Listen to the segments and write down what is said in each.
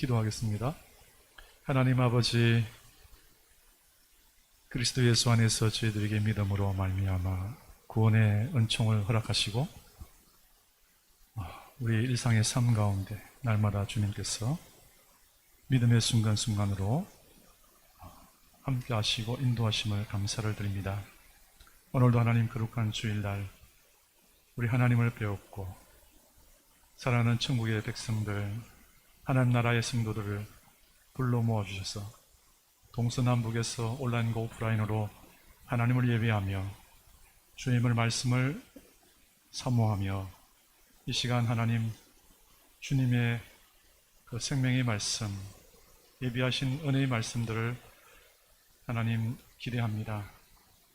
기도하겠습니다. 하나님 아버지, 그리스도 예수 안에서 저희들에게 믿음으로 말미암아 구원의 은총을 허락하시고 우리 일상의 삶 가운데 날마다 주님께서 믿음의 순간순간으로 함께 하시고 인도하심을 감사를 드립니다. 오늘도 하나님 거룩한 주일날 우리 하나님을 배웠고 사랑하는 천국의 백성들, 하나님 나라의 성도들을 불러 모아주셔서 동서남북에서 온라인과 오프라인으로 하나님을 예배하며 주님의 말씀을 사모하며 이 시간 하나님 주님의 그 생명의 말씀, 예비하신 은혜의 말씀들을 하나님 기대합니다.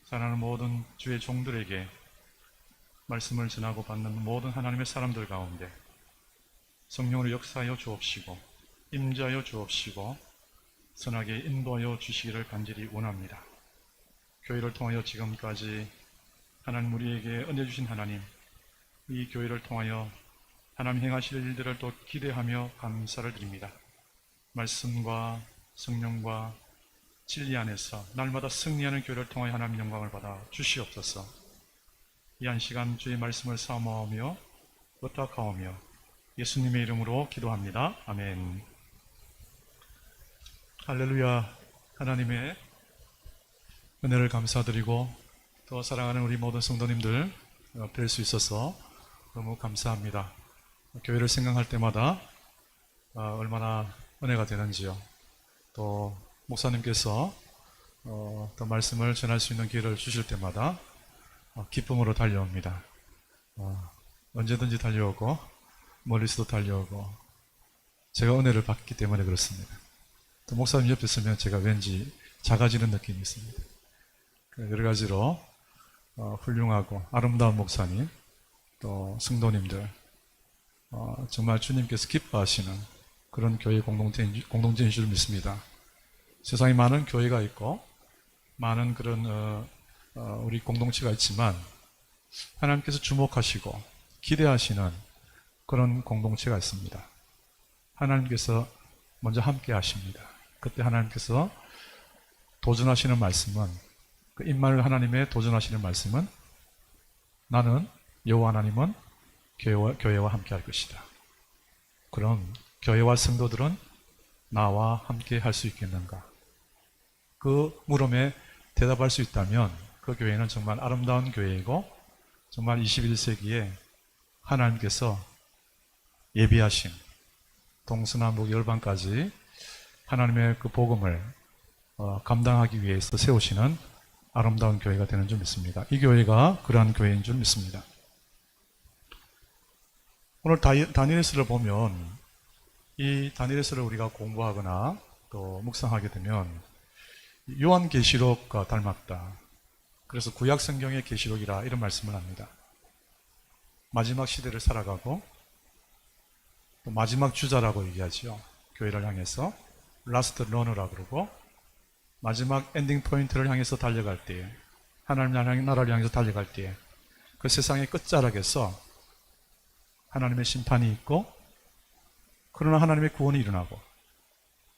사랑하는 모든 주의 종들에게 말씀을 전하고 받는 모든 하나님의 사람들 가운데 성령으로 역사하여 주옵시고 임재하여 주옵시고 선하게 인도하여 주시기를 간절히 원합니다. 교회를 통하여 지금까지 하나님 우리에게 은혜 주신 하나님, 이 교회를 통하여 하나님 행하실 일들을 또 기대하며 감사를 드립니다. 말씀과 성령과 진리 안에서 날마다 승리하는 교회를 통하여 하나님 영광을 받아 주시옵소서. 이 한 시간 주의 말씀을 사모하며 부탁하오며 예수님의 이름으로 기도합니다. 아멘. 할렐루야. 하나님의 은혜를 감사드리고 또 사랑하는 우리 모든 성도님들 뵐 수 있어서 너무 감사합니다. 교회를 생각할 때마다 얼마나 은혜가 되는지요. 또 목사님께서 또 말씀을 전할 수 있는 기회를 주실 때마다 기쁨으로 달려옵니다. 언제든지 달려오고 멀리서도 달려오고 제가 은혜를 받기 때문에 그렇습니다. 또 목사님 옆에 있으면 제가 왠지 작아지는 느낌이 있습니다. 여러 가지로 훌륭하고 아름다운 목사님 또 성도님들 정말 주님께서 기뻐하시는 그런 교회 공동체인 줄 믿습니다. 세상에 많은 교회가 있고 많은 그런 우리 공동체가 있지만 하나님께서 주목하시고 기대하시는 그런 공동체가 있습니다. 하나님께서 먼저 함께 하십니다. 그때 하나님께서 도전하시는 말씀은 그 임마누엘 하나님의 도전하시는 말씀은 나는 여호와 하나님은 교회와 함께 할 것이다. 그럼 교회와 성도들은 나와 함께 할 수 있겠는가? 그 물음에 대답할 수 있다면 그 교회는 정말 아름다운 교회이고 정말 21세기에 하나님께서 예비하신 동서남북 열방까지 하나님의 그 복음을 감당하기 위해서 세우시는 아름다운 교회가 되는 줄 믿습니다. 이 교회가 그러한 교회인 줄 믿습니다. 오늘 다니엘서를 보면 이 다니엘서를 우리가 공부하거나 또 묵상하게 되면 요한계시록과 닮았다. 그래서 구약성경의 계시록이라 이런 말씀을 합니다. 마지막 시대를 살아가고 또 마지막 주자라고 얘기하죠. 교회를 향해서 라스트 러너라고 그러고 마지막 엔딩 포인트를 향해서 달려갈 때에 하나님 나라를 향해서 달려갈 때에 그 세상의 끝자락에서 하나님의 심판이 있고 그러나 하나님의 구원이 일어나고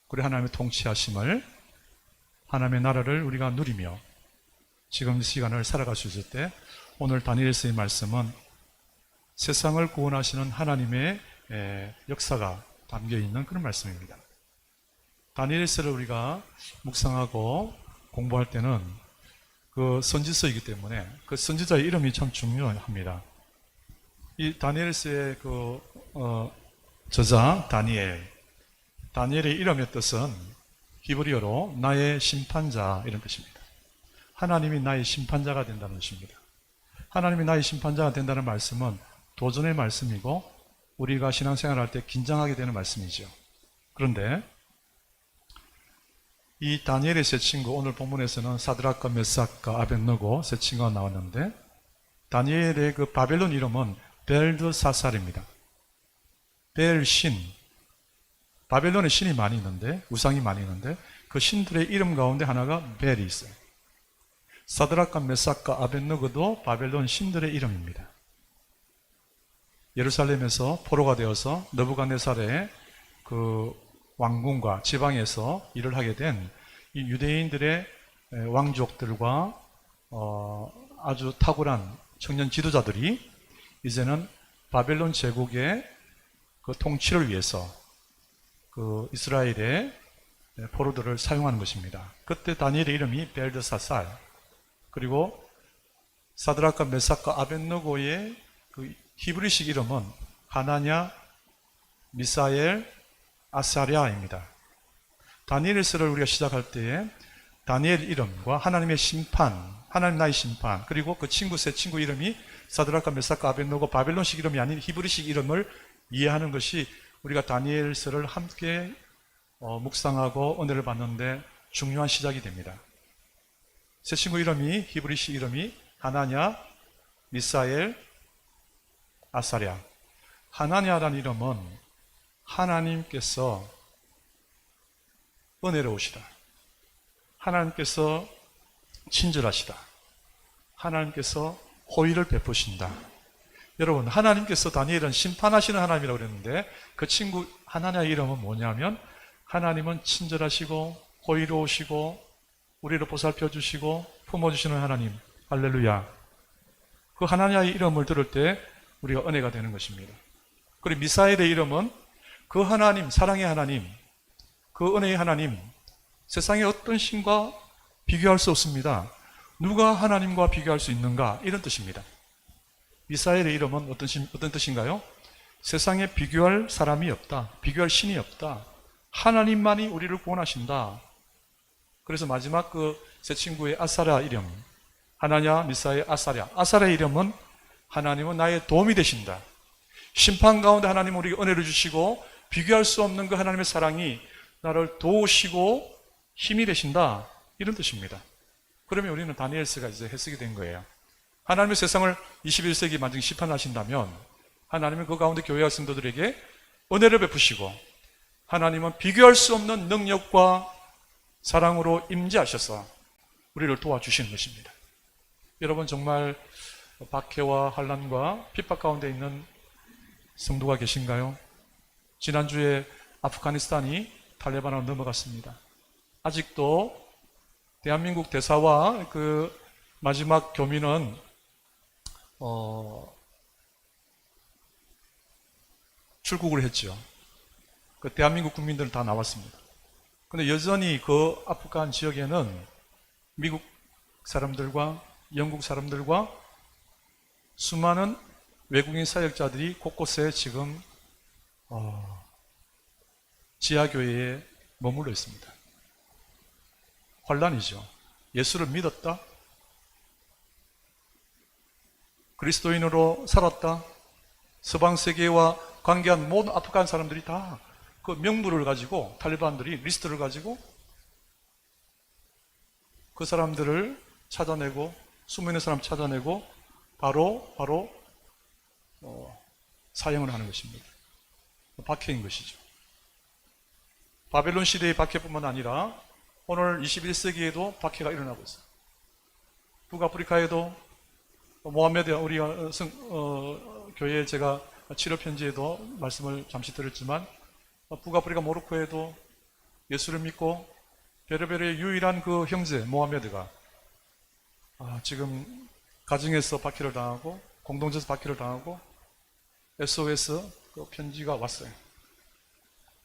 그리고 하나님의 통치하심을 하나님의 나라를 우리가 누리며 지금 이 시간을 살아갈 수 있을 때 오늘 다니엘서의 말씀은 세상을 구원하시는 하나님의 역사가 담겨있는 그런 말씀입니다. 다니엘서를 우리가 묵상하고 공부할 때는 그 선지서이기 때문에 그 선지자의 이름이 참 중요합니다. 이 다니엘서의 그 저자 다니엘의 이름의 뜻은 히브리어로 나의 심판자 이런 뜻입니다. 하나님이 나의 심판자가 된다는 뜻입니다. 하나님이 나의 심판자가 된다는 말씀은 도전의 말씀이고 우리가 신앙생활할 때 긴장하게 되는 말씀이죠. 그런데 이 다니엘의 세 친구, 오늘 본문에서는 사드락과 메삭과 아벳느고 세 친구가 나왔는데 다니엘의 그 바벨론 이름은 벨드사살입니다. 벨신, 바벨론에 신이 많이 있는데 우상이 많이 있는데 그 신들의 이름 가운데 하나가 벨이 있어요. 사드락과 메삭과 아벳느고도 바벨론 신들의 이름입니다. 예루살렘에서 포로가 되어서 느부갓네살의 그 왕궁과 지방에서 일을 하게 된 이 유대인들의 왕족들과 아주 탁월한 청년 지도자들이 이제는 바벨론 제국의 그 통치를 위해서 그 이스라엘의 포로들을 사용하는 것입니다. 그때 다니엘의 이름이 벨드사살, 그리고 사드락과 메삭과 아벳느고의 그 히브리식 이름은 하나냐, 미사엘, 아사랴입니다. 다니엘서를 우리가 시작할 때에 다니엘 이름과 하나님의 심판, 하나님 나의 심판, 그리고 그 친구 세 친구 이름이 사드락과 메삭과 아벳느고 바벨론식 이름이 아닌 히브리식 이름을 이해하는 것이 우리가 다니엘서를 함께 묵상하고 은혜를 받는데 중요한 시작이 됩니다. 세 친구 이름이 히브리식 이름이 하나냐, 미사엘, 아사랴. 하나냐라는 이름은 하나님께서 은혜로우시다, 하나님께서 친절하시다, 하나님께서 호의를 베푸신다. 여러분, 하나님께서 다니엘은 심판하시는 하나님이라고 그랬는데 그 친구 하나냐의 이름은 뭐냐면 하나님은 친절하시고 호의로우시고 우리를 보살펴 주시고 품어주시는 하나님. 할렐루야. 그 하나냐의 이름을 들을 때 우리가 은혜가 되는 것입니다. 그리고 미사엘의 이름은 그 하나님, 사랑의 하나님, 그 은혜의 하나님, 세상의 어떤 신과 비교할 수 없습니다. 누가 하나님과 비교할 수 있는가? 이런 뜻입니다. 미사엘의 이름은 어떤 뜻인가요? 세상에 비교할 사람이 없다, 비교할 신이 없다, 하나님만이 우리를 구원하신다. 그래서 마지막 그 세 친구의 아사랴 이름, 하나냐, 미사엘, 아사랴. 아사랴의 이름은 하나님은 나의 도움이 되신다. 심판 가운데 하나님은 우리에게 은혜를 주시고 비교할 수 없는 그 하나님의 사랑이 나를 도우시고 힘이 되신다. 이런 뜻입니다. 그러면 우리는 다니엘서가 이제 해석이 된 거예요. 하나님의 세상을 21세기 만약에 심판하신다면 하나님은 그 가운데 교회와 성도들에게 은혜를 베푸시고 하나님은 비교할 수 없는 능력과 사랑으로 임재하셔서 우리를 도와주시는 것입니다. 여러분, 정말 박해와 환난과 핍박 가운데 있는 성도가 계신가요? 지난주에 아프가니스탄이 탈레반으로 넘어갔습니다. 아직도 대한민국 대사와 그 마지막 교민은 출국을 했죠. 그 대한민국 국민들은 다 나왔습니다. 그런데 여전히 그 아프간 지역에는 미국 사람들과 영국 사람들과 수많은 외국인 사역자들이 곳곳에 지금 지하교회에 머물러 있습니다. 환란이죠. 예수를 믿었다, 그리스도인으로 살았다, 서방 세계와 관계한 모든 아프간 사람들이 다 그 명부를 가지고, 탈레반들이 리스트를 가지고 그 사람들을 찾아내고, 숨어있는 사람 찾아내고 바로 사형을 하는 것입니다. 박해인 것이죠. 바벨론 시대의 박해뿐만 아니라 오늘 21세기에도 박해가 일어나고 있어요. 북아프리카에도 모하메드, 우리가 교회에 제가 치료 편지에도 말씀을 잠시 드렸지만 북아프리카 모로코에도 예수를 믿고 베르베르의 유일한 그 형제 모하메드가 지금 가정에서 박해를 당하고 공동체에서 박해를 당하고 SOS 그 편지가 왔어요.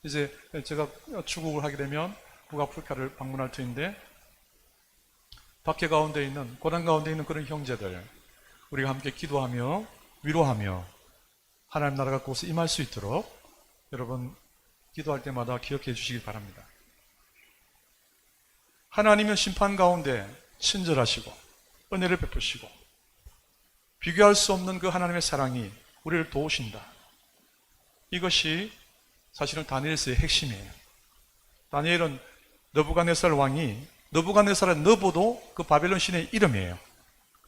이제 제가 출국을 하게 되면 북아프리카를 방문할 터인데 박해 가운데 있는, 고난 가운데 있는 그런 형제들, 우리가 함께 기도하며 위로하며 하나님 나라가 그곳에 임할 수 있도록 여러분 기도할 때마다 기억해 주시기 바랍니다. 하나님은 심판 가운데 친절하시고 은혜를 베푸시고 비교할 수 없는 그 하나님의 사랑이 우리를 도우신다. 이것이 사실은 다니엘서의 핵심이에요. 다니엘은 느부갓네살 왕이, 느부갓네살의 느부도 그 바벨론 신의 이름이에요.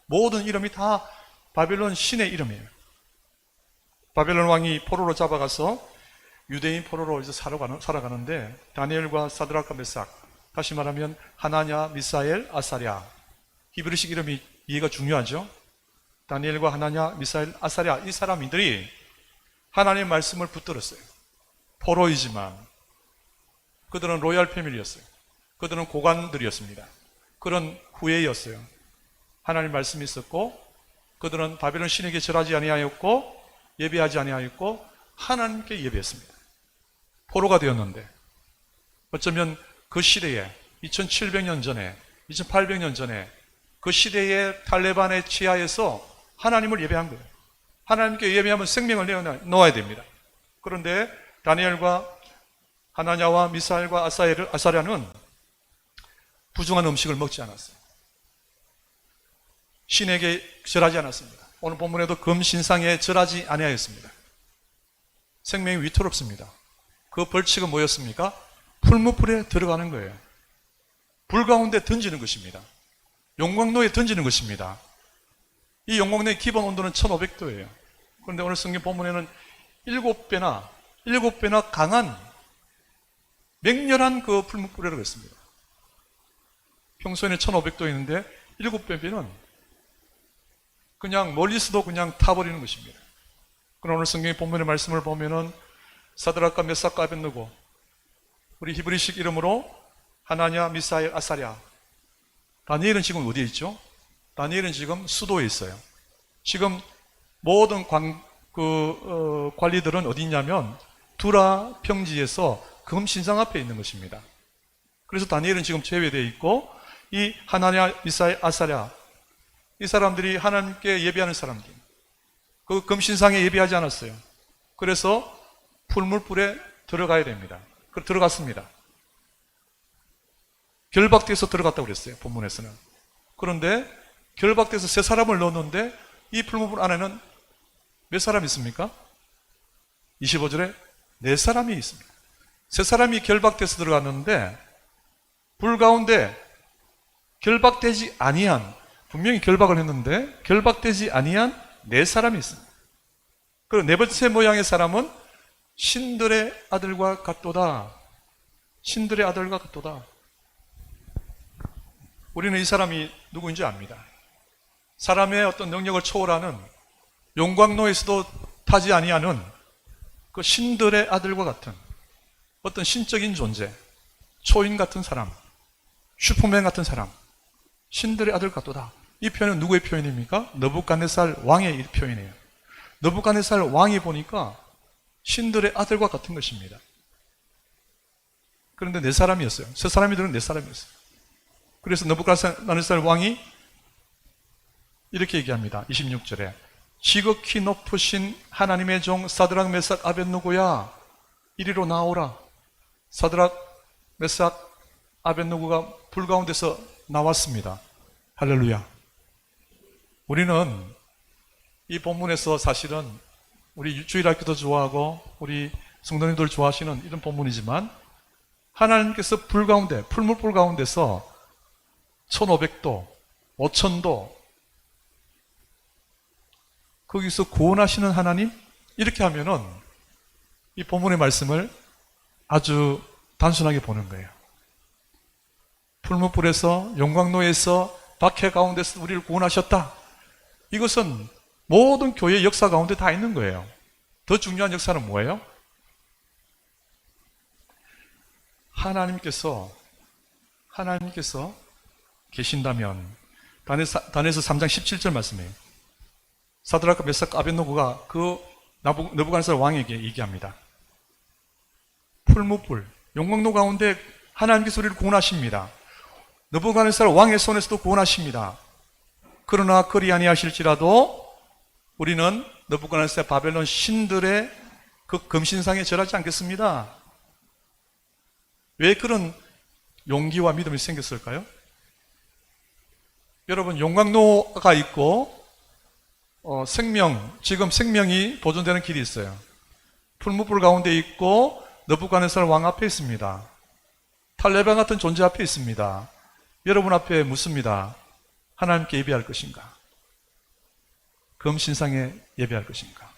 모든 이름이 다 바벨론 신의 이름이에요. 바벨론 왕이 포로로 잡아가서 유대인 포로로 이제 살아가는데 다니엘과 사드락과 메삭, 다시 말하면 하나냐, 미사엘, 아사랴, 히브리식 이름이 이해가 중요하죠. 다니엘과 하나냐, 미사엘, 아사랴, 이 사람들이 하나님의 말씀을 붙들었어요. 포로이지만 그들은 로얄 패밀리였어요. 그들은 고관들이었습니다. 그런 후예였어요. 하나님 말씀이 있었고, 그들은 바벨론 신에게 절하지 아니하였고 예배하지 아니하였고 하나님께 예배했습니다. 포로가 되었는데 어쩌면 그 시대에 2700년 전에 2800년 전에 그 시대의 탈레반의 치하에서 하나님을 예배한 거예요. 하나님께 예배하면 생명을 내어놓아야 됩니다. 그런데 다니엘과 하나냐와 미사엘과 아사랴는 부정한 음식을 먹지 않았어요. 신에게 절하지 않았습니다. 오늘 본문에도 금신상에 절하지 아니하였습니다. 생명이 위태롭습니다. 그 벌칙은 뭐였습니까? 풀무불에 들어가는 거예요. 불 가운데 던지는 것입니다. 용광로에 던지는 것입니다. 이 용광로의 기본 온도는 1500도예요. 그런데 오늘 성경 본문에는 7배나 강한 맹렬한 그 풀무불이라고 했습니다. 평소에는 1500도였는데 7배는 그냥 멀리서도 그냥 타버리는 것입니다. 그럼 오늘 성경의 본문의 말씀을 보면은 사드락과 메삭과 아벳느고, 우리 히브리식 이름으로 하나냐, 미사엘, 아사랴. 다니엘은 지금 어디에 있죠? 다니엘은 지금 수도에 있어요. 지금 모든 관리들은 어디 있냐면 두라 평지에서 금신상 앞에 있는 것입니다. 그래서 다니엘은 지금 제외되어 있고, 이 하나냐, 미사엘, 아사랴, 이 사람들이 하나님께 예배하는 사람들, 그 금신상에 예배하지 않았어요. 그래서 풀물불에 들어가야 됩니다. 들어갔습니다. 결박돼서 들어갔다고 그랬어요, 본문에서는. 그런데 결박돼서 세 사람을 넣었는데 이 풀무불 안에는 몇 사람이 있습니까? 25절에 네 사람이 있습니다. 세 사람이 결박돼서 들어갔는데 불 가운데 결박되지 아니한, 분명히 결박을 했는데 결박되지 아니한 네 사람이 있습니다. 그리고 네 번째 모양의 사람은 신들의 아들과 같도다. 신들의 아들과 같도다. 우리는 이 사람이 누구인지 압니다. 사람의 어떤 능력을 초월하는, 용광로에서도 타지 아니하는 그 신들의 아들과 같은 어떤 신적인 존재, 초인 같은 사람, 슈퍼맨 같은 사람, 신들의 아들 같도다. 이 표현은 누구의 표현입니까? 느부갓네살 왕의 표현이에요. 느부갓네살 왕이 보니까 신들의 아들과 같은 것입니다. 그런데 네 사람이었어요. 세 사람이들은 네 사람이었어요. 그래서 느부갓네살 왕이 이렇게 얘기합니다. 26절에 지극히 높으신 하나님의 종 사드락, 메삭, 아벳느고야, 이리로 나오라. 사드락, 메삭, 아벳느고가 불 가운데서 나왔습니다. 할렐루야. 우리는 이 본문에서 사실은 우리 주일학교도 좋아하고 우리 성도님들 좋아하시는 이런 본문이지만, 하나님께서 불 가운데, 풀물불 가운데서 1500도, 5000도 거기서 구원하시는 하나님? 이렇게 하면은 이 본문의 말씀을 아주 단순하게 보는 거예요. 풀무불에서, 용광로에서, 박해 가운데서 우리를 구원하셨다. 이것은 모든 교회 역사 가운데 다 있는 거예요. 더 중요한 역사는 뭐예요? 하나님께서 계신다면, 다니엘서 3장 17절 말씀이에요. 사드락과 메삭과 아벳느고가 그 느부갓네살 왕에게 얘기합니다. 풀무불, 용광로 가운데 하나님께서 우리를 구원하십니다. 느부갓네살 왕의 손에서도 구원하십니다. 그러나 그리 아니하실지라도 우리는 느부갓네살 바벨론 신들의 그 금신상에 절하지 않겠습니다. 왜 그런 용기와 믿음이 생겼을까요? 여러분, 용광로가 있고 지금 생명이 보존되는 길이 있어요. 풀무불 가운데 있고 느부갓네살 왕 앞에 있습니다. 탈레반 같은 존재 앞에 있습니다. 여러분 앞에 묻습니다. 하나님께 예배할 것인가? 금신상에 예배할 것인가?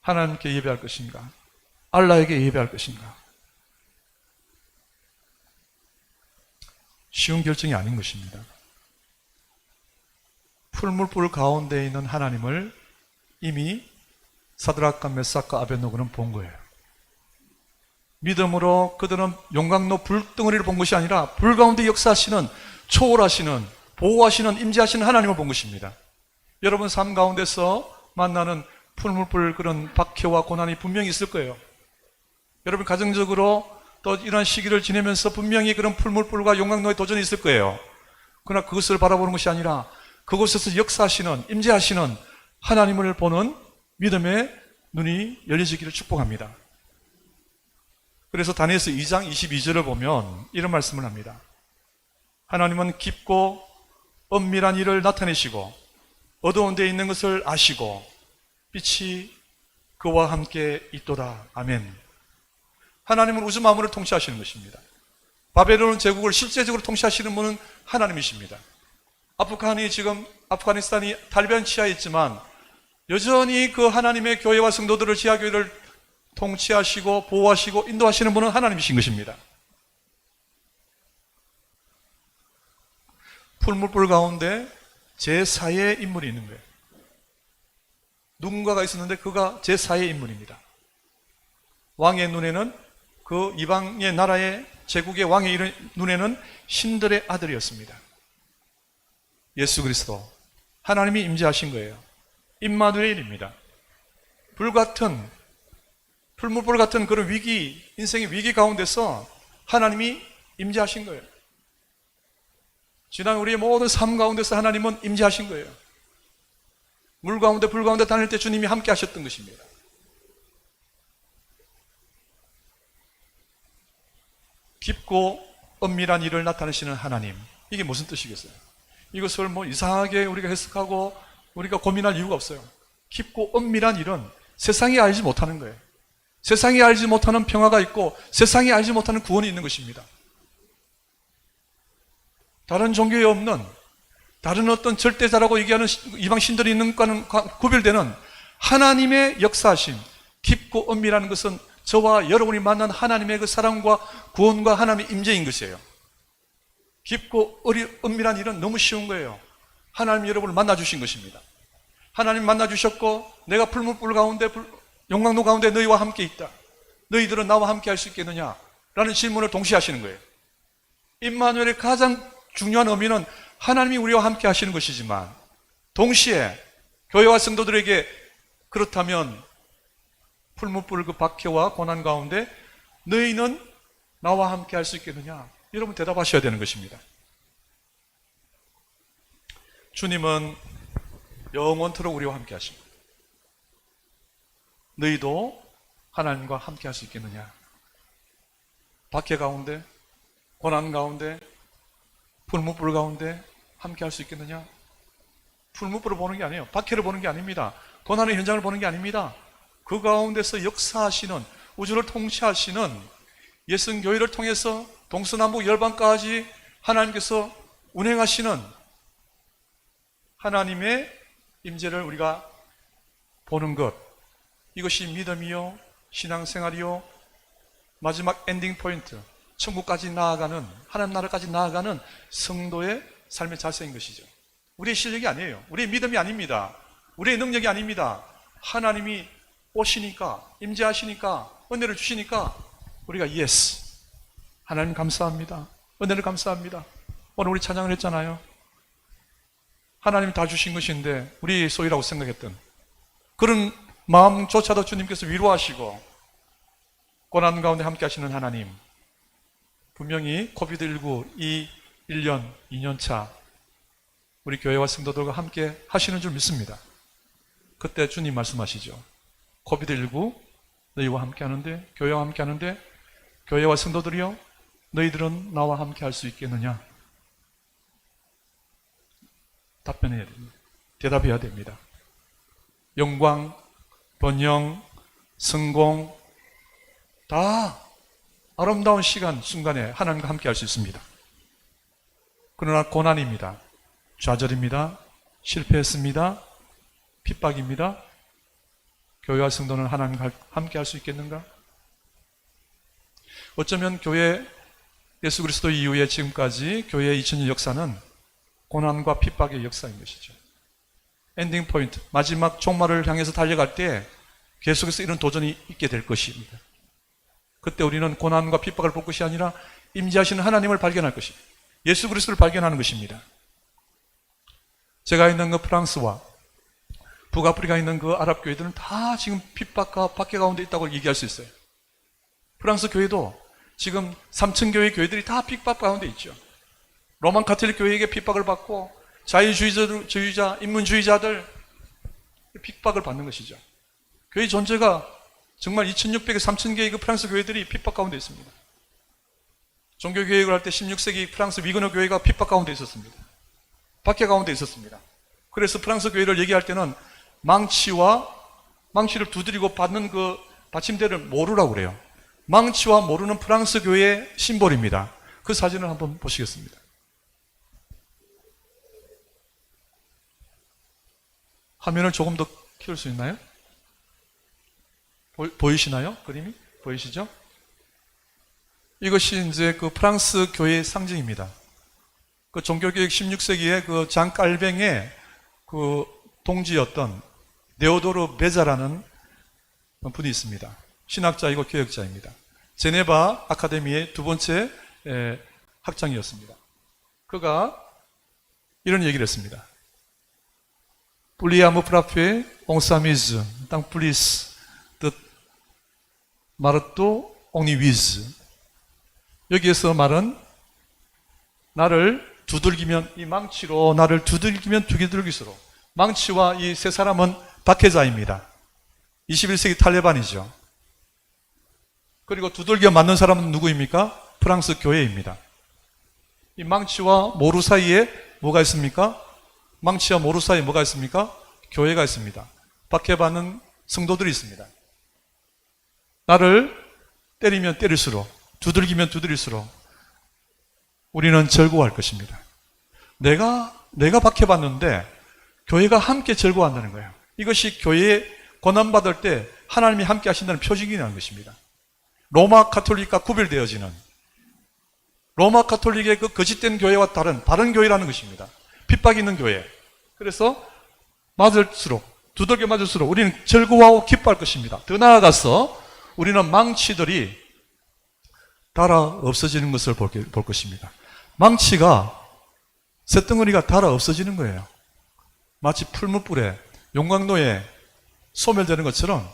하나님께 예배할 것인가? 알라에게 예배할 것인가? 쉬운 결정이 아닌 것입니다. 풀물불 가운데 있는 하나님을 이미 사드락과 메삭과 아벳느고는 본 거예요. 믿음으로 그들은 용광로 불덩어리를 본 것이 아니라 불 가운데 역사하시는, 초월하시는, 보호하시는, 임재하시는 하나님을 본 것입니다. 여러분 삶 가운데서 만나는 풀물불 그런 박해와 고난이 분명히 있을 거예요. 여러분 가정적으로 또 이런 시기를 지내면서 분명히 그런 풀물불과 용광로의 도전이 있을 거예요. 그러나 그것을 바라보는 것이 아니라 그곳에서 역사하시는, 임재하시는 하나님을 보는 믿음의 눈이 열려지기를 축복합니다. 그래서 다니엘서 2장 22절을 보면 이런 말씀을 합니다. 하나님은 깊고 엄밀한 일을 나타내시고 어두운 데 있는 것을 아시고 빛이 그와 함께 있도다. 아멘. 하나님은 우주 만물을 통치하시는 것입니다. 바벨론 제국을 실제적으로 통치하시는 분은 하나님이십니다. 아프가니스탄이 탈레반 치하에 있지만 여전히 그 하나님의 교회와 성도들을, 지하교회를 통치하시고 보호하시고 인도하시는 분은 하나님이신 것입니다. 풀물불 가운데 제4의 인물이 있는 거예요. 누군가가 있었는데 그가 제4의 인물입니다. 왕의 눈에는, 그 이방의 나라의 제국의 왕의 눈에는 신들의 아들이었습니다. 예수 그리스도, 하나님이 임재하신 거예요. 임마누엘입니다. 풀물불 같은 그런 위기, 인생의 위기 가운데서 하나님이 임재하신 거예요. 지난 우리의 모든 삶 가운데서 하나님은 임재하신 거예요. 물 가운데 불 가운데 다닐 때 주님이 함께 하셨던 것입니다. 깊고 엄밀한 일을 나타내시는 하나님, 이게 무슨 뜻이겠어요? 이것을 이상하게 우리가 해석하고 우리가 고민할 이유가 없어요. 깊고 엄밀한 일은 세상이 알지 못하는 거예요. 세상이 알지 못하는 평화가 있고 세상이 알지 못하는 구원이 있는 것입니다. 다른 종교에 없는, 다른 어떤 절대자라고 얘기하는 이방 신들이 있는 것과는 구별되는 하나님의 역사하심, 깊고 엄밀한 것은 저와 여러분이 만난 하나님의 그 사랑과 구원과 하나님의 임재인 것이에요. 깊고 엄밀한 일은 너무 쉬운 거예요. 하나님 여러분을 만나주신 것입니다. 하나님 만나주셨고 내가 풀물불 가운데, 용광로 가운데 너희와 함께 있다. 너희들은 나와 함께 할 수 있겠느냐? 라는 질문을 동시에 하시는 거예요. 임마누엘의 가장 중요한 의미는 하나님이 우리와 함께 하시는 것이지만 동시에 교회와 성도들에게 그렇다면 풀물불 그 박해와 고난 가운데 너희는 나와 함께 할 수 있겠느냐? 여러분 대답하셔야 되는 것입니다. 주님은 영원토록 우리와 함께 하십니다. 너희도 하나님과 함께 할 수 있겠느냐? 박해 가운데, 고난 가운데, 풀물불 가운데 함께 할 수 있겠느냐? 풀물불을 보는 게 아니에요. 박해를 보는 게 아닙니다. 고난의 현장을 보는 게 아닙니다. 그 가운데서 역사하시는, 우주를 통치하시는 예성교회를 통해서 동서남북 열방까지 하나님께서 운행하시는 하나님의 임재를 우리가 보는 것, 이것이 믿음이요, 신앙생활이요, 마지막 엔딩 포인트, 천국까지 나아가는, 하나님 나라까지 나아가는 성도의 삶의 자세인 것이죠. 우리의 실력이 아니에요. 우리의 믿음이 아닙니다. 우리의 능력이 아닙니다. 하나님이 오시니까, 임재하시니까, 은혜를 주시니까 우리가 예스, 하나님 감사합니다, 은혜를 감사합니다. 오늘 우리 찬양을 했잖아요. 하나님 다 주신 것인데 우리 소유라고 생각했던 그런 마음조차도 주님께서 위로하시고 고난 가운데 함께 하시는 하나님, 분명히 코비드19 이 1년, 2년차 우리 교회와 성도들과 함께 하시는 줄 믿습니다. 그때 주님 말씀하시죠. 코비드19 너희와 함께 하는데, 교회와 함께 하는데, 교회와 성도들이요, 너희들은 나와 함께 할 수 있겠느냐? 답변해야 됩니다. 대답해야 됩니다. 영광, 번영, 성공 다 아름다운 시간, 순간에 하나님과 함께 할 수 있습니다. 그러나 고난입니다. 좌절입니다. 실패했습니다. 핍박입니다. 교회와 성도는 하나님과 함께 할 수 있겠는가? 어쩌면 교회, 예수 그리스도 이후에 지금까지 교회의 2000년 역사는 고난과 핍박의 역사인 것이죠. 엔딩 포인트, 마지막 종말을 향해서 달려갈 때 계속해서 이런 도전이 있게 될 것입니다. 그때 우리는 고난과 핍박을 볼 것이 아니라 임재하시는 하나님을 발견할 것입니다. 예수 그리스도를 발견하는 것입니다. 제가 있는 그 프랑스와 북아프리카에 있는 그 아랍 교회들은 다 지금 핍박과 박해 가운데 있다고 얘기할 수 있어요. 프랑스 교회도 지금 3층 교회 교회들이 다 핍박 가운데 있죠. 로만 카톨릭 교회에게 핍박을 받고 자유주의자, 인문주의자들 핍박을 받는 것이죠. 교회 존재가 정말 2600개 3000개의 그 프랑스 교회들이 핍박 가운데 있습니다. 종교개혁을 할 때 16세기 프랑스 위그너 교회가 핍박 가운데 있었습니다. 박해 가운데 있었습니다. 그래서 프랑스 교회를 얘기할 때는 망치를 두드리고 받는 그 받침대를 모루라고 그래요. 망치와 모루는 프랑스 교회의 심볼입니다. 그 사진을 한번 보시겠습니다. 화면을 조금 더 키울 수 있나요? 보이시나요? 그림이? 보이시죠? 이것이 이제 그 프랑스 교회의 상징입니다. 그 종교개혁 16세기에 그 장 깔뱅의 그 동지였던 네오도르 베자라는 분이 있습니다. 신학자이고 교역자입니다. 제네바 아카데미의 두 번째 학장이었습니다. 그가 이런 얘기를 했습니다. Pliamo frappé, on s'amuse, dans plus de marteau, on y vise. 여기에서 말은 나를 두들기면 이 망치로 나를 두들기면 두들길수록 망치와 이 세 사람은 박해자입니다. 21세기 탈레반이죠. 그리고 두들겨 맞는 사람은 누구입니까? 프랑스 교회입니다. 이 망치와 모루 사이에 뭐가 있습니까? 망치와 모루 사이에 뭐가 있습니까? 교회가 있습니다. 박해받는 성도들이 있습니다. 나를 때리면 때릴수록 두들기면 두드릴수록 우리는 절구할 것입니다. 내가 박해받는데 교회가 함께 절구한다는 거예요. 이것이 교회에 고난받을 때 하나님이 함께 하신다는 표징이라는 것입니다. 로마 가톨릭과 구별되어지는 로마 가톨릭의 그 거짓된 교회와 다른 바른 교회라는 것입니다. 핍박이 있는 교회. 그래서 두들겨 맞을수록 우리는 절구하고 기뻐할 것입니다. 더 나아가서 우리는 망치들이 달아 없어지는 것을 볼 것입니다. 망치가 쇳덩어리가 달아 없어지는 거예요. 마치 풀무불에 용광로에 소멸되는 것처럼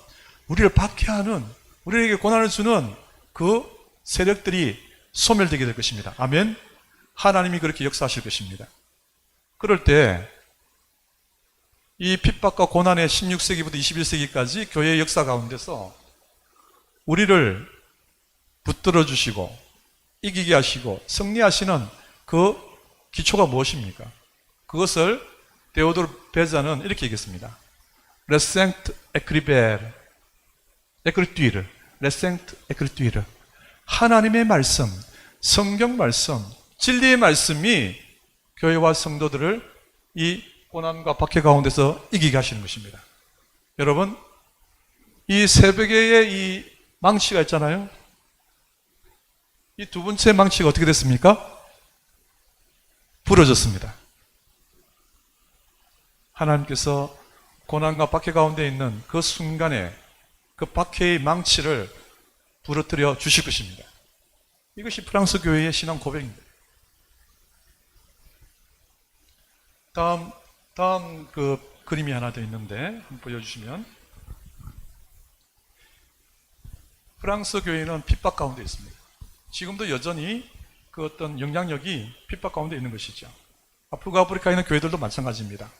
우리를 박해하는 우리에게 고난을 주는 그 세력들이 소멸되게 될 것입니다. 아멘. 하나님이 그렇게 역사하실 것입니다. 그럴 때 이 핍박과 고난의 16세기부터 21세기까지 교회의 역사 가운데서 우리를 붙들어 주시고 이기게 하시고 승리하시는 그 기초가 무엇입니까? 그것을 데오도르 베자는 이렇게 얘기했습니다. 레생트 에크리베르 에크리뚜이르 레생트 에크리뚜이르 하나님의 말씀, 성경 말씀, 진리의 말씀이 교회와 성도들을 이 고난과 박해 가운데서 이기게 하시는 것입니다. 여러분, 이 새벽에 이 망치가 있잖아요. 이 두 번째 망치가 어떻게 됐습니까? 부러졌습니다. 하나님께서 고난과 박해 가운데 있는 그 순간에 그 박해의 망치를 부러뜨려 주실 것입니다. 이것이 프랑스 교회의 신앙 고백입니다. 다음 그 그림이 하나 더 있는데 한번 보여주시면 프랑스 교회는 핍박 가운데 있습니다. 지금도 여전히 그 어떤 영향력이 핍박 가운데 있는 것이죠. 북아프리카에 있는 교회들도 마찬가지입니다.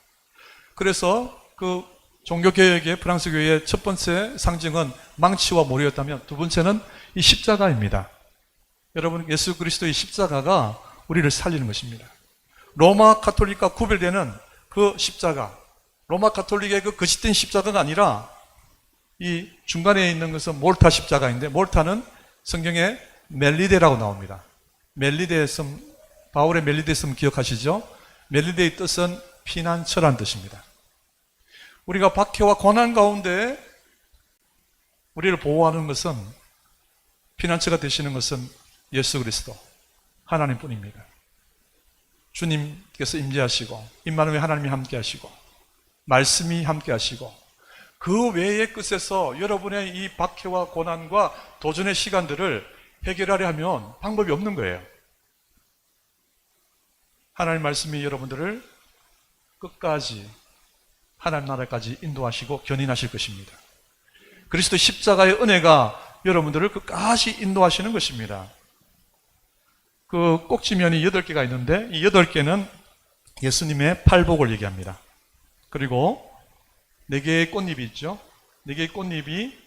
그래서 그 종교개혁의 프랑스 교회의 첫 번째 상징은 망치와 모리였다면 두 번째는 이 십자가입니다. 여러분, 예수 그리스도의 십자가가 우리를 살리는 것입니다. 로마 가톨릭과 구별되는 그 십자가, 로마 가톨릭의 그 거짓된 십자가가 아니라 이 중간에 있는 것은 몰타 십자가인데 몰타는 성경에 멜리데라고 나옵니다. 멜리데의 섬, 바울의 멜리데의 섬 기억하시죠? 멜리데의 뜻은 피난처란 뜻입니다. 우리가 박해와 고난 가운데 우리를 보호하는 것은 피난처가 되시는 것은 예수 그리스도 하나님뿐입니다. 주님께서 임재하시고 임마누엘 하나님이 함께 하시고 말씀이 함께 하시고 그 외의 끝에서 여러분의 이 박해와 고난과 도전의 시간들을 해결하려 하면 방법이 없는 거예요. 하나님 말씀이 여러분들을 끝까지 하나님 나라까지 인도하시고 견인하실 것입니다. 그리스도 십자가의 은혜가 여러분들을 끝까지 인도하시는 것입니다. 그 꼭지면이 8개가 있는데 이 8개는 예수님의 팔복을 얘기합니다. 그리고 4개의 꽃잎이 있죠. 4개의 꽃잎이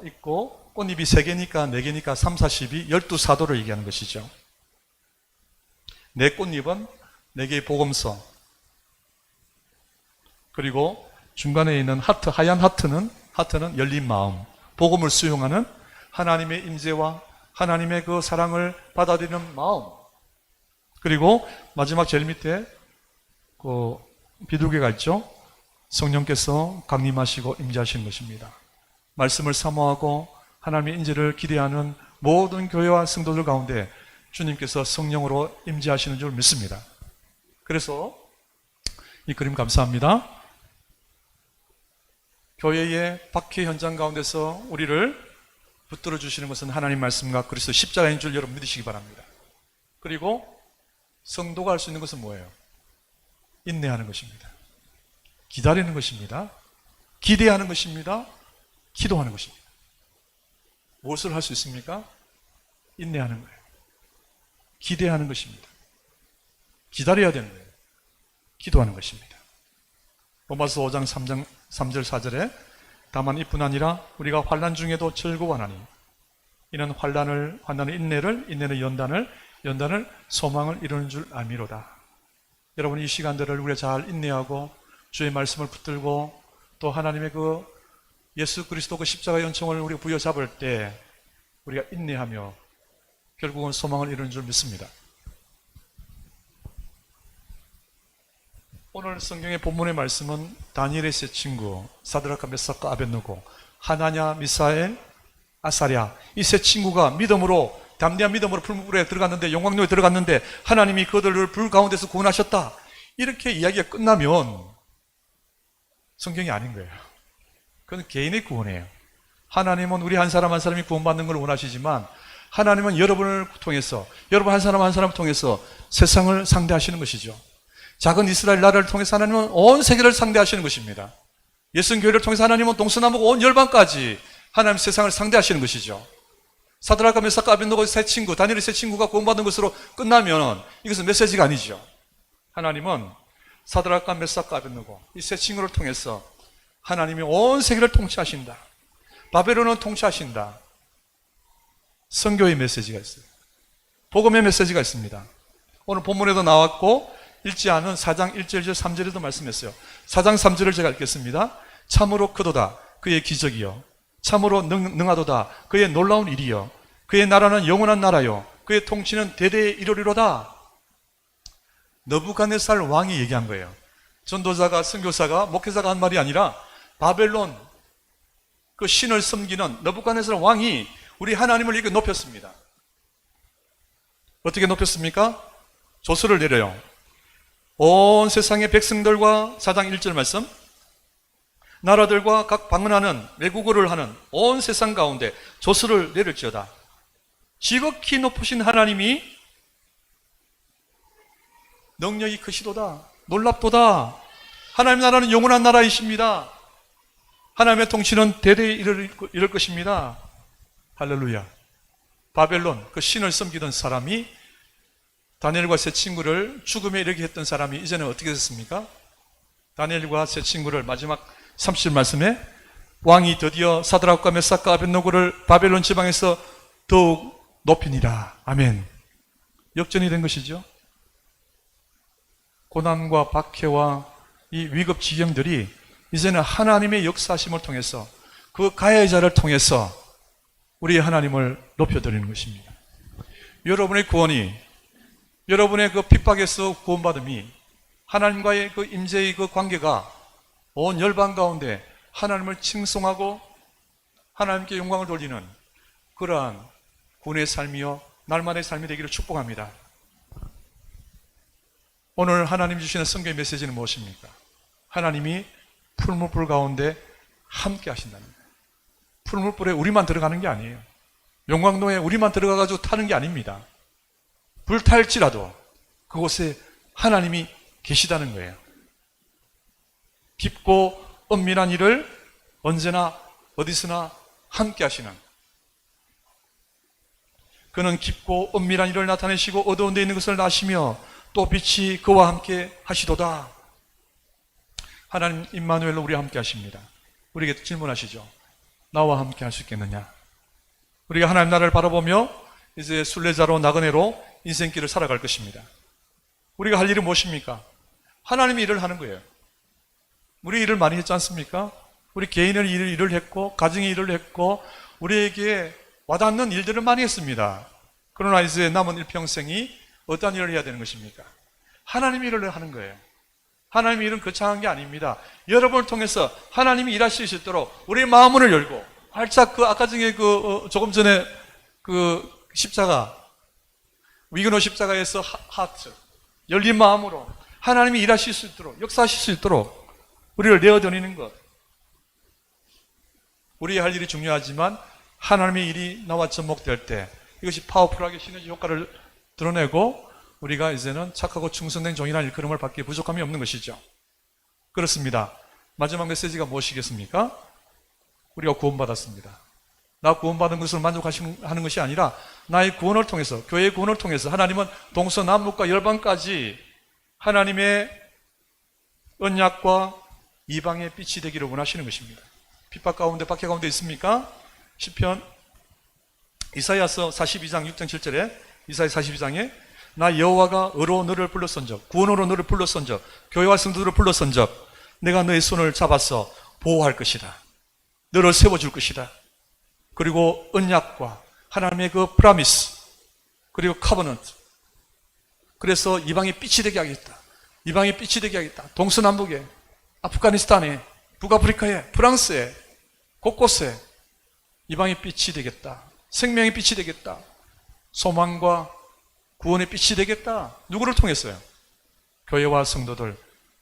있고 꽃잎이 3개니까 4개니까 3, 4, 12, 12사도를 얘기하는 것이죠. 4꽃잎은 4개의 복음서, 그리고 중간에 있는 하트, 하얀 하트는 열린 마음, 복음을 수용하는 하나님의 임재와 하나님의 그 사랑을 받아들이는 마음, 그리고 마지막 제일 밑에 그 비둘기가 있죠. 성령께서 강림하시고 임재하시는 것입니다. 말씀을 사모하고 하나님의 인재를 기대하는 모든 교회와 성도들 가운데 주님께서 성령으로 임재하시는 줄 믿습니다. 그래서 이 그림 감사합니다. 교회의 박해 현장 가운데서 우리를 붙들어 주시는 것은 하나님 말씀과 그리스도 십자가인 줄 여러분 믿으시기 바랍니다. 그리고 성도가 할 수 있는 것은 뭐예요? 인내하는 것입니다. 기다리는 것입니다. 기대하는 것입니다. 기도하는 것입니다. 무엇을 할 수 있습니까? 인내하는 거예요. 기대하는 것입니다. 기다려야 되는 거예요. 기도하는 것입니다. 로마서 5장 3절 4절에 다만 이뿐 아니라 우리가 환난 중에도 즐거워하나니 이는 환난을 인내를, 인내는 연단을 소망을 이루는 줄 알미로다. 여러분 이 시간들을 우리가 잘 인내하고 주의 말씀을 붙들고 또 하나님의 그 예수 그리스도 그 십자가의 은총을 우리가 부여잡을 때 우리가 인내하며 결국은 소망을 이루는 줄 믿습니다. 오늘 성경의 본문의 말씀은 다니엘의 세 친구 사드락과 메삭과 아벳느고, 하나냐, 미사엘, 아사랴, 이 세 친구가 믿음으로, 담대한 믿음으로 풀무불에 들어갔는데, 용광로에 들어갔는데 하나님이 그들을 불 가운데서 구원하셨다, 이렇게 이야기가 끝나면 성경이 아닌 거예요. 그건 개인의 구원이에요. 하나님은 우리 한 사람 한 사람이 구원받는 걸 원하시지만 하나님은 여러분을 통해서, 여러분 한 사람 한 사람을 통해서 세상을 상대하시는 것이죠. 작은 이스라엘 나라를 통해서 하나님은 온 세계를 상대하시는 것입니다. 예수교회를 통해서 하나님은 동서남북 온 열방까지 하나님 세상을 상대하시는 것이죠. 사드락과 메삭과 아벳느고 세 친구, 다니엘의 세 친구가 구원받은 것으로 끝나면 이것은 메시지가 아니죠. 하나님은 사드락과 메삭과 아벳느고 이 세 친구를 통해서 하나님이 온 세계를 통치하신다. 바벨론은 통치하신다. 선교의 메시지가 있어요. 복음의 메시지가 있습니다. 오늘 본문에도 나왔고 읽지 않은 4장 1절 3절에도 말씀했어요. 4장 3절을 제가 읽겠습니다. 참으로 크도다 그의 기적이요, 참으로 능하도다 그의 놀라운 일이요, 그의 나라는 영원한 나라요, 그의 통치는 대대에 이르리로다. 느부갓네살 왕이 얘기한 거예요. 전도자가, 선교사가, 목회자가 한 말이 아니라 바벨론 그 신을 섬기는 느부갓네살 왕이 우리 하나님을 이렇게 높였습니다. 어떻게 높였습니까? 조서를 내려요. 온 세상의 백성들과 4장 1절 말씀, 나라들과 각 방언하는 외국어를 하는 온 세상 가운데 조서를 내릴지어다. 지극히 높으신 하나님이 능력이 크시도다, 놀랍도다. 하나님 나라는 영원한 나라이십니다. 하나님의 통치는 대대에 이를 것입니다. 할렐루야. 바벨론 그 신을 섬기던 사람이, 다니엘과 세 친구를 죽음에 이르게 했던 사람이 이제는 어떻게 됐습니까? 다니엘과 세 친구를 마지막 30절 말씀에 왕이 드디어 사드락과 메삭과 아벳느고를 바벨론 지방에서 더욱 높이니라. 아멘. 역전이 된 것이죠. 고난과 박해와 이 위급 지경들이 이제는 하나님의 역사심을 통해서, 그 가해자를 통해서 우리 하나님을 높여드리는 것입니다. 여러분의 구원이, 여러분의 그 핍박에서 구원받음이, 하나님과의 그 임재의 그 관계가 온 열방 가운데 하나님을 칭송하고 하나님께 영광을 돌리는 그러한 구원의 삶이요 날만의 삶이 되기를 축복합니다. 오늘 하나님 주시는 성경의 메시지는 무엇입니까? 하나님이 풀무불 가운데 함께 하신다는 거예요. 푸른물불에 우리만 들어가는 게 아니에요. 용광로에 우리만 들어가가지고 타는 게 아닙니다. 불탈지라도 그곳에 하나님이 계시다는 거예요. 깊고 엄밀한 일을 언제나 어디서나 함께 하시는, 그는 깊고 엄밀한 일을 나타내시고 어두운 데 있는 것을 아시며 또 빛이 그와 함께 하시도다. 하나님 임마누엘로 우리와 함께 하십니다. 우리에게 질문하시죠. 나와 함께 할 수 있겠느냐? 우리가 하나님 나라를 바라보며 이제 순례자로 나그네로 인생길을 살아갈 것입니다. 우리가 할 일이 무엇입니까? 하나님이 일을 하는 거예요. 우리 일을 많이 했지 않습니까? 우리 개인의 일을 했고 가정의 일을 했고 우리에게 와닿는 일들을 많이 했습니다. 그러나 이제 남은 일평생이 어떤 일을 해야 되는 것입니까? 하나님이 일을 하는 거예요. 하나님의 일은 거창한 게 아닙니다. 여러분을 통해서 하나님이 일하실 수 있도록 우리의 마음문을 열고 활짝 아까 전에 조금 전에 십자가 위그노 십자가에서 하트 열린 마음으로 하나님이 일하실 수 있도록 역사하실 수 있도록 우리를 내어드리는 것. 우리의 할 일이 중요하지만 하나님의 일이 나와 접목될 때 이것이 파워풀하게 시너지 효과를 드러내고 우리가 이제는 착하고 충성된 종이라는 일컬음을 받기에 부족함이 없는 것이죠. 그렇습니다. 마지막 메시지가 무엇이겠습니까? 우리가 구원받았습니다. 나 구원받은 것을 만족하는 것이 아니라 나의 구원을 통해서, 교회의 구원을 통해서 하나님은 동서남북과 열방까지 하나님의 언약과 이방의 빛이 되기를 원하시는 것입니다. 핍박 가운데 박해 가운데 있습니까? 시편 이사야서 42장 6장 7절에 이사야 42장에 나 여호와가 의로 너를 불렀은적 구원으로 너를 불렀은적 교회와 성도들을 불렀은적 내가 너의 손을 잡아서 보호할 것이다. 너를 세워줄 것이다. 그리고 언약과 하나님의 그 프라미스 그리고 커버넌트 그래서 이방의 빛이 되게 하겠다. 이방의 빛이 되게 하겠다. 동서남북에 아프가니스탄에 북아프리카에 프랑스에 곳곳에 이방의 빛이 되겠다. 생명의 빛이 되겠다. 소망과 구원의 빛이 되겠다. 누구를 통해서요? 교회와 성도들,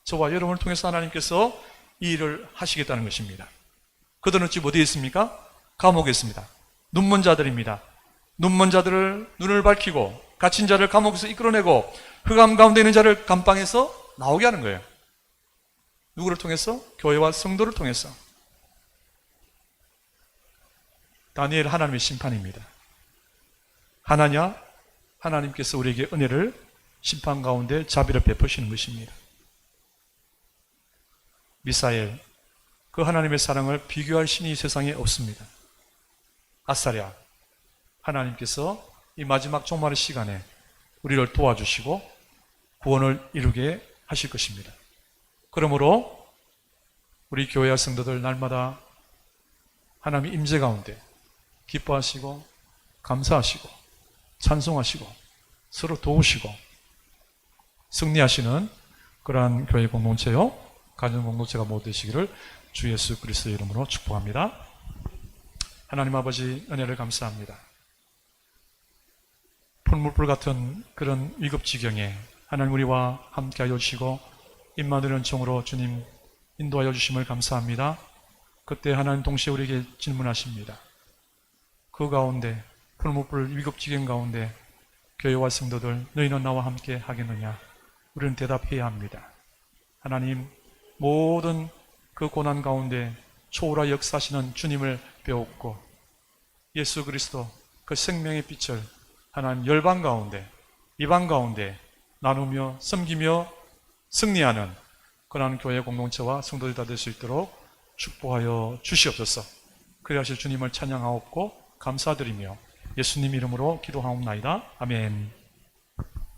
저와 여러분을 통해서 하나님께서 이 일을 하시겠다는 것입니다. 그들은 지금 어디에 있습니까? 감옥에 있습니다. 눈먼 자들입니다. 눈먼 자들을 눈을 밝히고 갇힌 자를 감옥에서 이끌어내고 흑암 가운데 있는 자를 감방에서 나오게 하는 거예요. 누구를 통해서? 교회와 성도를 통해서. 다니엘 하나님의 심판입니다. 하나냐? 하나님께서 우리에게 은혜를 심판 가운데 자비를 베푸시는 것입니다. 미사엘, 그 하나님의 사랑을 비교할 신이 세상에 없습니다. 아사랴, 하나님께서 이 마지막 종말의 시간에 우리를 도와주시고 구원을 이루게 하실 것입니다. 그러므로 우리 교회와 성도들 날마다 하나님의 임재 가운데 기뻐하시고 감사하시고 찬송하시고 서로 도우시고 승리하시는 그러한 교회 공동체요 가정 공동체가 모두 되시기를 주 예수 그리스도의 이름으로 축복합니다. 하나님 아버지 은혜를 감사합니다. 풀물불 같은 그런 위급지경에 하나님 우리와 함께하여 주시고 임마누엘 은총으로 주님 인도하여 주심을 감사합니다. 그때 하나님 동시에 우리에게 질문하십니다. 그 가운데 풀물불 위급지경 가운데 교회와 성도들 너희는 나와 함께 하겠느냐? 우리는 대답해야 합니다. 하나님 모든 그 고난 가운데 초월하 역사하시는 주님을 배웠고 예수 그리스도 그 생명의 빛을 하나님 열방 가운데 이방 가운데 나누며 섬기며 승리하는 그러한 교회 공동체와 성도들 다 될 수 있도록 축복하여 주시옵소서. 그리하실 주님을 찬양하옵고 감사드리며 예수님 이름으로 기도하옵나이다. 아멘.